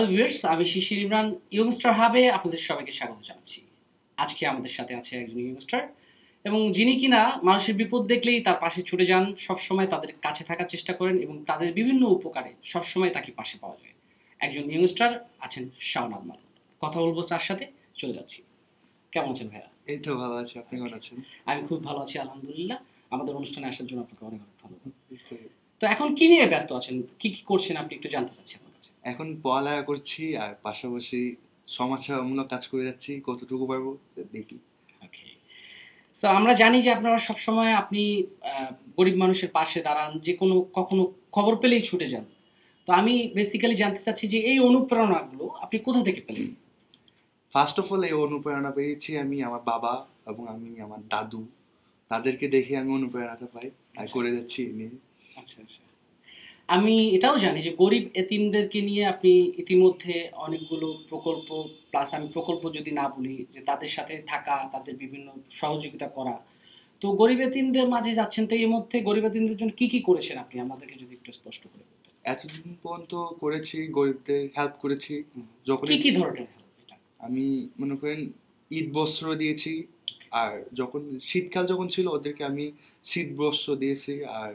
Hello viewers, আমি শিশির ইমরান ইয়ংস্টার হাবে আপনাদের সবাইকে স্বাগত জানাচ্ছি। আজকে আমাদের সাথে আছে একজন ইয়ংস্টার এবং যিনি কিনা মানুষের বিপদ দেখলেই তার পাশে ছুটে যান, সবসময় তাদের কাছে থাকার চেষ্টা করেন এবং তাদের বিভিন্ন উপকারে সবসময় তাকে পাশে পাওয়া যায়। একজন ইয়ংস্টার আছেন শাওন আরমান। কথা বলবো তার সাথে, চলে যাচ্ছি। কেমন আছেন ভাইয়া? এই তো ভালো আছি। আপনি কেমন আছেন? আমি খুব ভালো আছি আলহামদুলিল্লাহ। আমাদের অনুষ্ঠানে আসার জন্য আপনাকে অনেক অনেক ধন্যবাদ। নিশ্চয়ই। তো এখন কি নিয়ে ব্যস্ত আছেন? কি কি করছেন আপনি একটু জানতে চাচ্ছি আপনার কাছে। এখন পড়ালেখা করছি আর পাশাপাশি সমাজসেবামূলক কাজ করে যাচ্ছি। কতটুকু পারবো দেখি। ওকে। সো আমরা জানি যে আপনারা সবসময় আপনি গরিব মানুষের পাশে দাঁড়ান, যেকোনো কখনো খবর পেলেই ছুটে যান। তো আমি বেসিক্যালি জানতে চাচ্ছি যে এই অনুপ্রেরণাগুলো আপনি কোথা থেকে পেলেন? ফার্স্ট অফ অল এই অনুপ্রেরণা পেয়েছি আমি আমার বাবা এবং আমার দাদু। তাদেরকে দেখে আমি অনুপ্রেরণাটা পাই আর আচ্ছা, করে যাচ্ছি এই নিয়ে। আচ্ছা, আচ্ছা। আমি এটাও জানি যে গরিব এতিমদেরকে নিয়ে আপনি ইতিমধ্যে অনেকগুলো প্রকল্প, প্লাস আমি প্রকল্প যদি না বলি যে তাদের সাথে থাকা, তাদের বিভিন্ন সহযোগিতা করা। তো গরিব এতিমদের মাঝে যাচ্ছেন, তো এর মধ্যে গরিব এতিমদের জন্য কি, কি করেছেন আপনি আমাদেরকে যদি একটু স্পষ্ট করে বলতেন? এতদিন পর্যন্ত করেছি, গরিবদের হেল্প করেছি। হুম। কি, যখনই কি ধরনের হেল্প এটা? আমি মনে করেন ঈদ বস্ত্র দিয়েছি। আর যখন শীতকাল যখন ছিল ওদেরকে আমি শীত বস্ত্র দিয়েছি। আর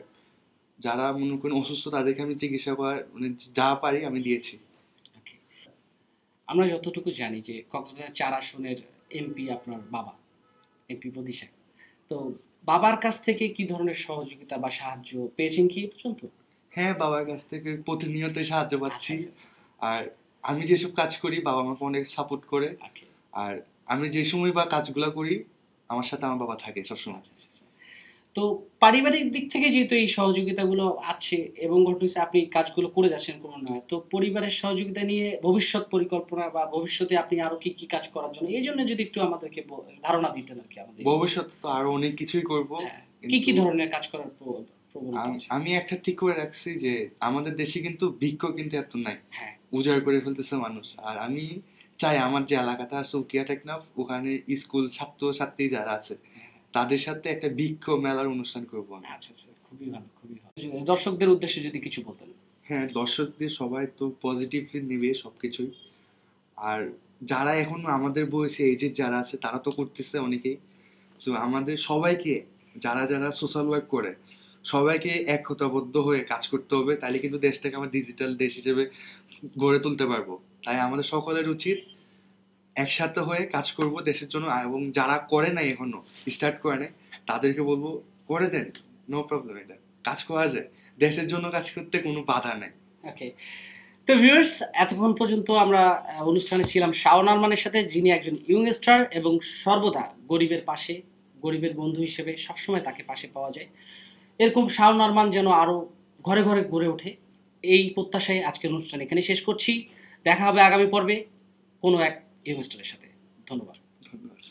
যারা মনে করেন অসুস্থ তাদেরকে আমি চিকিৎসা করার মানে যা পারি আমি দিয়েছি। ওকে। আমরা যতটুকু জানি যে কক্সবাজার ৪ আসনের এমপি আপনার বাবা, এমপি বদির সাহেব। তো বাবার কাছ থেকে কি ধরনের সহযোগিতা বা সাহায্য পেয়েছেন কি এ পর্যন্ত? হ্যাঁ, বাবার কাছ থেকে প্রতিনিয়তই সাহায্য আচ্ছা, পাচ্ছি। আচ্ছা, আচ্ছা, আচ্ছা। আর আমি যেসব কাজ করি বাবা আমাকে অনেক সাপোর্ট করে। ওকে। আর আমি যে সময় বা কাজগুলা করি আমার সাথে আমার বাবা থাকে সবসময়। আচ্ছা, আচ্ছা, আচ্ছা। তো পারিবারিক দিক থেকে যেহেতু এই সহযোগিতাগুলো আছে এবং ঘটনা হচ্ছে আপনি কাজগুলো করে যাচ্ছেন ক্রমান্বয়ে। তো পরিবারের সহযোগিতা নিয়ে ভবিষ্যৎ পরিকল্পনা বা ভবিষ্যতে আপনি আরো কি, কি কাজ করার জন্য এইজন্য যদি একটু আমাদেরকে ধারণা দিতেন আরকি আমাদের। ভবিষ্যতে তো আরো অনেক কিছুই করব। হ্যাঁ, কি, কি কিন্তু ধরনের কাজ করার প্রবণতা আছে? আমি একটা ঠিক করে রাখছি যে আমাদের দেশে কিন্তু ভিক্ষক কিন্তু এত নাই। হ্যাঁ, উজাড় করে ফেলতেছে মানুষ। আর আমি চাই আমার যে এলাকাটা আছে উকিয়া টেকনাফ ওখানে স্কুল ছাত্র-ছাত্রী যারা আছে হ্যাঁ, তাদের সাথে একটা ভিক্ষু মেলার অনুষ্ঠান করব আমি। আচ্ছা, আচ্ছা। খুবই ভালো, খুবই ভালো। দর্শকদের উদ্দেশ্যে যদি কিছু বলতেন। হ্যাঁ, দর্শকদের সবাই তো পজিটিভলি নিবে সবকিছুই। আর যারা এখনো আমাদের বয়সে এজের যারা আছে তারা তো করতেছে অনেকেই। তো আমাদের সবাইকে যারা সোশ্যাল ওয়ার্ক করে সবাইকে একতাবদ্ধ হয়ে কাজ করতে হবে, তাহলে কিন্তু দেশটাকে আমরা ডিজিটাল দেশ হিসেবে গড়ে তুলতে পারবো। তাই আমাদের সকলের উচিত একসাথে হয়ে কাজ করব দেশের জন্য। এবং যারা করে নাই এখনো, স্টার্ট করে নাই, তাদেরকে বলবো করে দেন। নো প্রবলেম, এটা কাজ করা যায়। দেশের জন্য কাজ করতে কোনো বাধা নেই। ওকে। তো ভিউয়ার্স, এতক্ষণ পর্যন্ত আমরা অনুষ্ঠানে ছিলাম শাওন আরমানের সাথে, যিনি একজন ইয়ং স্টার এবং সর্বদা গরিবের পাশে, গরিবের বন্ধু হিসেবে সবসময় তাকে পাশে পাওয়া যায়। এরকম শাওন আরমান যেন আরো ঘরে ঘরে গড়ে ওঠে, এই প্রত্যাশায় আজকের অনুষ্ঠান এখানে শেষ করছি। দেখা হবে আগামী পর্বে কোনো এক ইয়ং স্টারের সাথে। ধন্যবাদ। ধন্যবাদ।